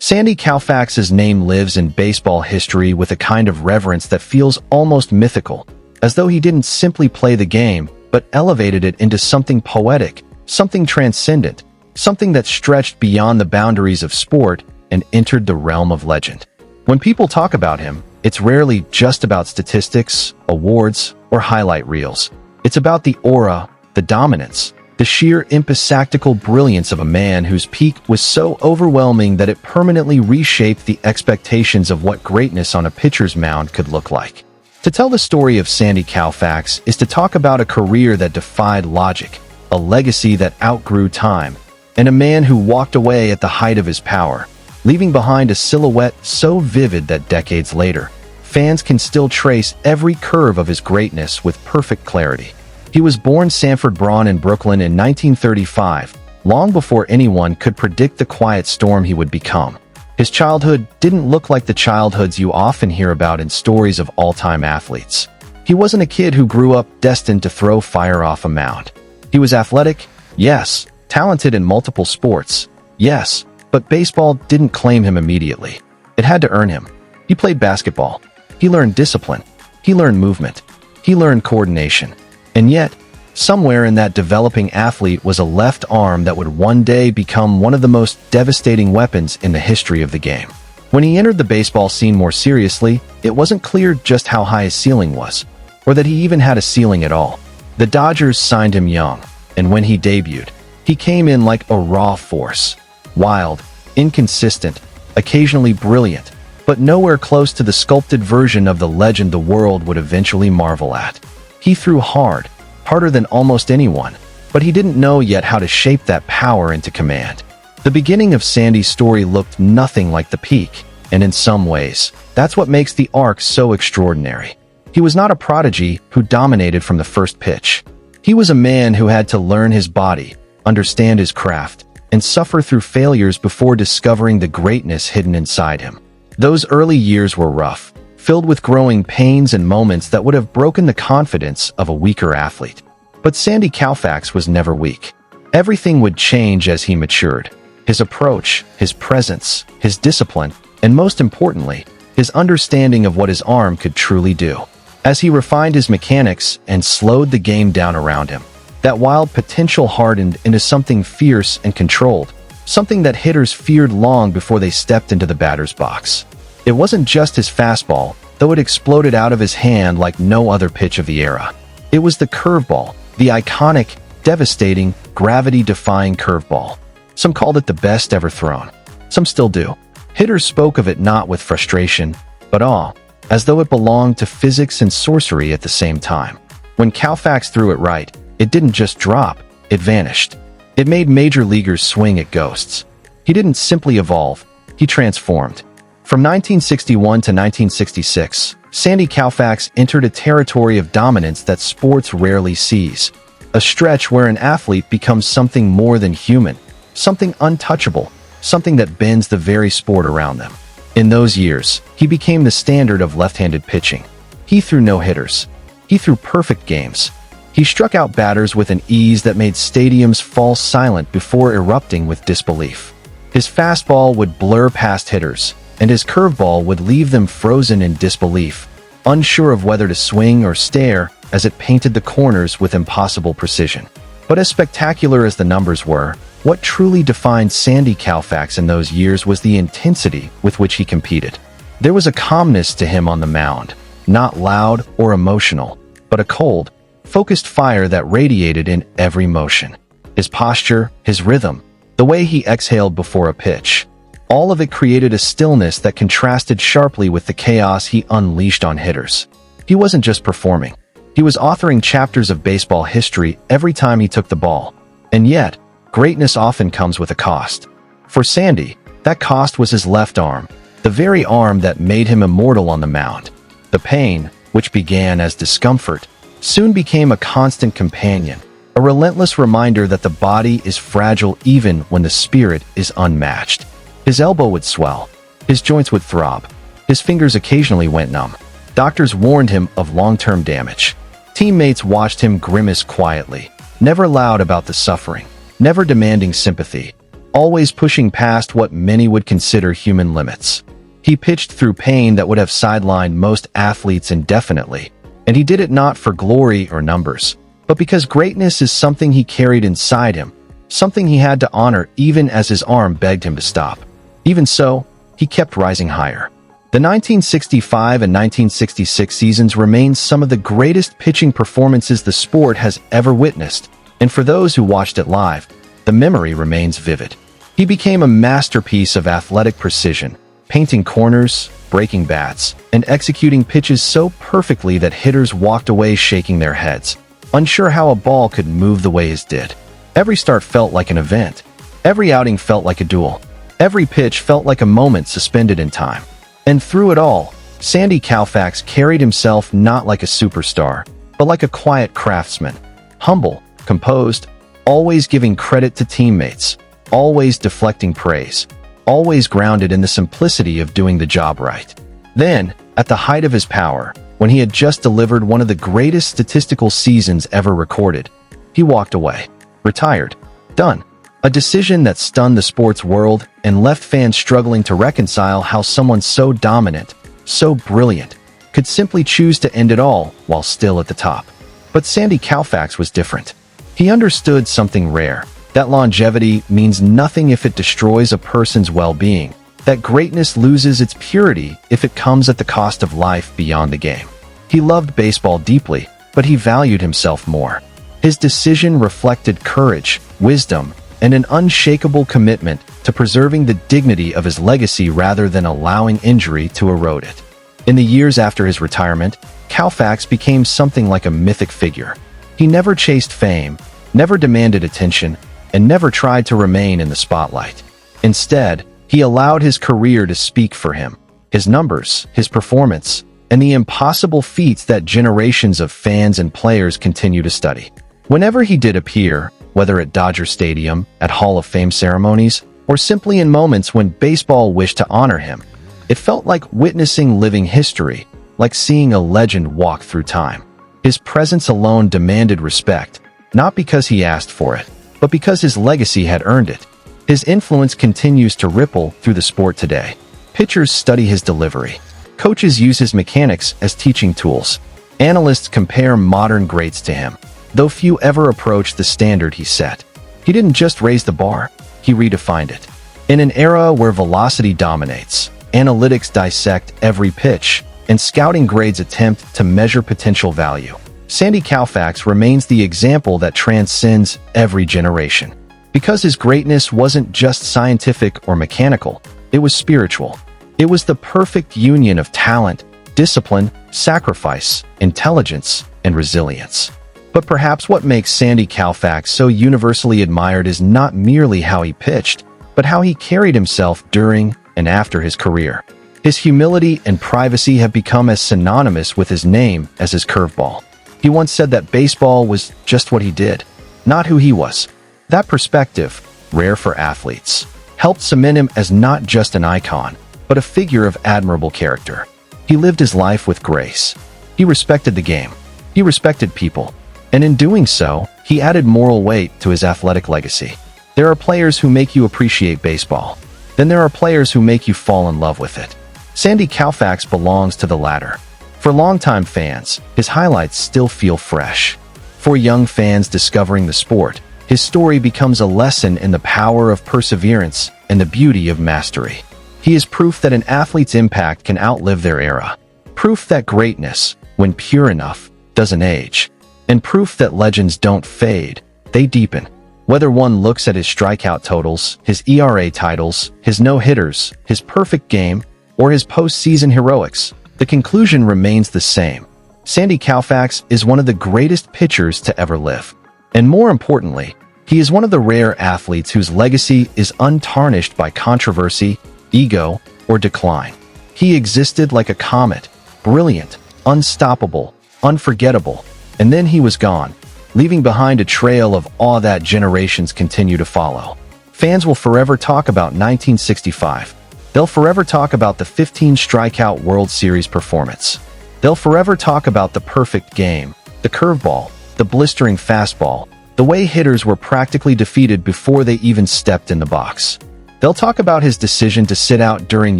Sandy Koufax's name lives in baseball history with a kind of reverence that feels almost mythical, as though he didn't simply play the game, but elevated it into something poetic, something transcendent, something that stretched beyond the boundaries of sport and entered the realm of legend. When people talk about him, it's rarely just about statistics, awards, or highlight reels. It's about the aura, the dominance, the sheer imperceptible brilliance of a man whose peak was so overwhelming that it permanently reshaped the expectations of what greatness on a pitcher's mound could look like. To tell the story of Sandy Koufax is to talk about a career that defied logic, a legacy that outgrew time, and a man who walked away at the height of his power, leaving behind a silhouette so vivid that decades later, fans can still trace every curve of his greatness with perfect clarity. He was born Sanford Braun in Brooklyn in 1935, long before anyone could predict the quiet storm he would become. His childhood didn't look like the childhoods you often hear about in stories of all-time athletes. He wasn't a kid who grew up destined to throw fire off a mound. He was athletic, yes, talented in multiple sports, yes, but baseball didn't claim him immediately. It had to earn him. He played basketball. He learned discipline. He learned movement. He learned coordination. And yet, somewhere in that developing athlete was a left arm that would one day become one of the most devastating weapons in the history of the game. When he entered the baseball scene more seriously, it wasn't clear just how high his ceiling was, or that he even had a ceiling at all. The Dodgers signed him young, and when he debuted, he came in like a raw force. Wild, inconsistent, occasionally brilliant, but nowhere close to the sculpted version of the legend the world would eventually marvel at. He threw hard, harder than almost anyone, but he didn't know yet how to shape that power into command. The beginning of Sandy's story looked nothing like the peak, and in some ways, that's what makes the arc so extraordinary. He was not a prodigy who dominated from the first pitch. He was a man who had to learn his body, understand his craft, and suffer through failures before discovering the greatness hidden inside him. Those early years were rough, filled with growing pains and moments that would have broken the confidence of a weaker athlete. But Sandy Koufax was never weak. Everything would change as he matured. His approach, his presence, his discipline, and most importantly, his understanding of what his arm could truly do. As he refined his mechanics and slowed the game down around him, that wild potential hardened into something fierce and controlled, something that hitters feared long before they stepped into the batter's box. It wasn't just his fastball, though it exploded out of his hand like no other pitch of the era. It was the curveball, the iconic, devastating, gravity-defying curveball. Some called it the best ever thrown. Some still do. Hitters spoke of it not with frustration, but awe, as though it belonged to physics and sorcery at the same time. When Koufax threw it right, it didn't just drop, it vanished. It made major leaguers swing at ghosts. He didn't simply evolve, he transformed. From 1961 to 1966, Sandy Koufax entered a territory of dominance that sports rarely sees. A stretch where an athlete becomes something more than human, something untouchable, something that bends the very sport around them. In those years, he became the standard of left-handed pitching. He threw no-hitters. He threw perfect games. He struck out batters with an ease that made stadiums fall silent before erupting with disbelief. His fastball would blur past hitters, and his curveball would leave them frozen in disbelief, unsure of whether to swing or stare as it painted the corners with impossible precision. But as spectacular as the numbers were, what truly defined Sandy Koufax in those years was the intensity with which he competed. There was a calmness to him on the mound, not loud or emotional, but a cold, focused fire that radiated in every motion. His posture, his rhythm, the way he exhaled before a pitch, all of it created a stillness that contrasted sharply with the chaos he unleashed on hitters. He wasn't just performing. He was authoring chapters of baseball history every time he took the ball. And yet, greatness often comes with a cost. For Sandy, that cost was his left arm, the very arm that made him immortal on the mound. The pain, which began as discomfort, soon became a constant companion, a relentless reminder that the body is fragile even when the spirit is unmatched. His elbow would swell. His joints would throb. His fingers occasionally went numb. Doctors warned him of long-term damage. Teammates watched him grimace quietly, never loud about the suffering, never demanding sympathy. always pushing past what many would consider human limits. He pitched through pain that would have sidelined most athletes indefinitely, and he did it not for glory or numbers, but because greatness is something he carried inside him, something he had to honor even as his arm begged him to stop. Even so, he kept rising higher. The 1965 and 1966 seasons remain some of the greatest pitching performances the sport has ever witnessed, and for those who watched it live, the memory remains vivid. He became a masterpiece of athletic precision, painting corners, breaking bats, and executing pitches so perfectly that hitters walked away shaking their heads, unsure how a ball could move the way his did. Every start felt like an event. Every outing felt like a duel. Every pitch felt like a moment suspended in time. And through it all, Sandy Koufax carried himself not like a superstar, but like a quiet craftsman. Humble, composed, always giving credit to teammates, always deflecting praise, always grounded in the simplicity of doing the job right. Then, at the height of his power, when he had just delivered one of the greatest statistical seasons ever recorded, he walked away. Retired. Done. A decision that stunned the sports world and left fans struggling to reconcile how someone so dominant, so brilliant, could simply choose to end it all while still at the top. But Sandy Koufax was different. He understood something rare, that longevity means nothing if it destroys a person's well-being, that greatness loses its purity if it comes at the cost of life beyond the game. He loved baseball deeply, but he valued himself more. His decision reflected courage, wisdom, and an unshakable commitment to preserving the dignity of his legacy rather than allowing injury to erode it. In the years after his retirement, Koufax became something like a mythic figure. He never chased fame, never demanded attention, and never tried to remain in the spotlight. Instead, he allowed his career to speak for him, his numbers, his performance, and the impossible feats that generations of fans and players continue to study. Whenever he did appear, whether at Dodger Stadium, at Hall of Fame ceremonies, or simply in moments when baseball wished to honor him, it felt like witnessing living history, like seeing a legend walk through time. His presence alone demanded respect, not because he asked for it, but because his legacy had earned it. His influence continues to ripple through the sport today. Pitchers study his delivery. Coaches use his mechanics as teaching tools. Analysts compare modern greats to him, though few ever approach the standard he set. He didn't just raise the bar, he redefined it. In an era where velocity dominates, analytics dissect every pitch, and scouting grades attempt to measure potential value, Sandy Koufax remains the example that transcends every generation. Because his greatness wasn't just scientific or mechanical, it was spiritual. It was the perfect union of talent, discipline, sacrifice, intelligence, and resilience. But perhaps what makes Sandy Koufax so universally admired is not merely how he pitched, but how he carried himself during and after his career. His humility and privacy have become as synonymous with his name as his curveball. He once said that baseball was just what he did, not who he was. That perspective, rare for athletes, helped cement him as not just an icon, but a figure of admirable character. He lived his life with grace. He respected the game. He respected people. And in doing so, he added moral weight to his athletic legacy. There are players who make you appreciate baseball. Then there are players who make you fall in love with it. Sandy Koufax belongs to the latter. For longtime fans, his highlights still feel fresh. For young fans discovering the sport, his story becomes a lesson in the power of perseverance and the beauty of mastery. He is proof that an athlete's impact can outlive their era. Proof that greatness, when pure enough, doesn't age. And proof that legends don't fade, they deepen. Whether one looks at his strikeout totals, his ERA titles, his no-hitters, his perfect game, or his postseason heroics, the conclusion remains the same. Sandy Koufax is one of the greatest pitchers to ever live. And more importantly, he is one of the rare athletes whose legacy is untarnished by controversy, ego, or decline. He existed like a comet, brilliant, unstoppable, unforgettable, and then he was gone, leaving behind a trail of awe that generations continue to follow. Fans will forever talk about 1965. They'll forever talk about the 15-strikeout World Series performance. They'll forever talk about the perfect game, the curveball, the blistering fastball, the way hitters were practically defeated before they even stepped in the box. They'll talk about his decision to sit out during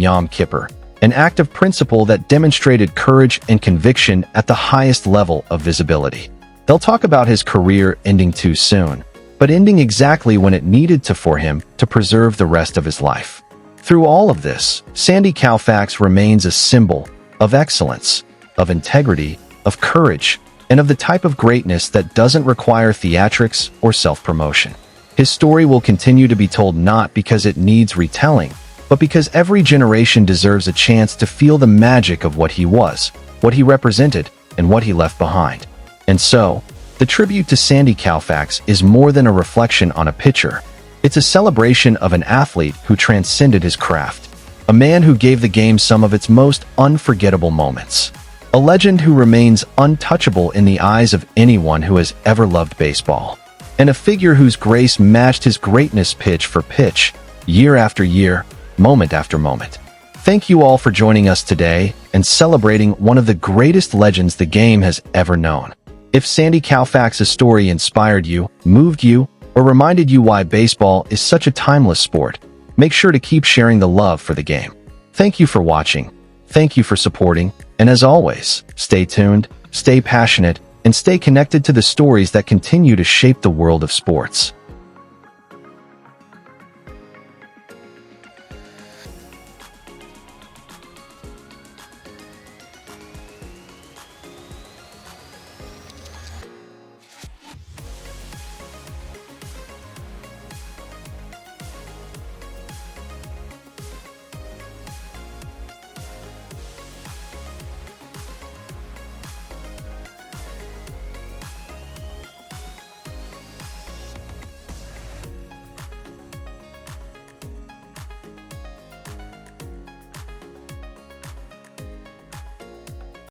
Yom Kippur, an act of principle that demonstrated courage and conviction at the highest level of visibility. They'll talk about his career ending too soon, but ending exactly when it needed to for him to preserve the rest of his life. Through all of this, Sandy Koufax remains a symbol of excellence, of integrity, of courage, and of the type of greatness that doesn't require theatrics or self-promotion. His story will continue to be told not because it needs retelling, but because every generation deserves a chance to feel the magic of what he was, what he represented, and what he left behind. And so, the tribute to Sandy Koufax is more than a reflection on a pitcher. It's a celebration of an athlete who transcended his craft, a man who gave the game some of its most unforgettable moments, a legend who remains untouchable in the eyes of anyone who has ever loved baseball, and a figure whose grace matched his greatness pitch for pitch, year after year, moment after moment. Thank you all for joining us today and celebrating one of the greatest legends the game has ever known. If Sandy Koufax's story inspired you, moved you, or reminded you why baseball is such a timeless sport, make sure to keep sharing the love for the game. Thank you for watching. Thank you for supporting. And as always, stay tuned, stay passionate, and stay connected to the stories that continue to shape the world of sports.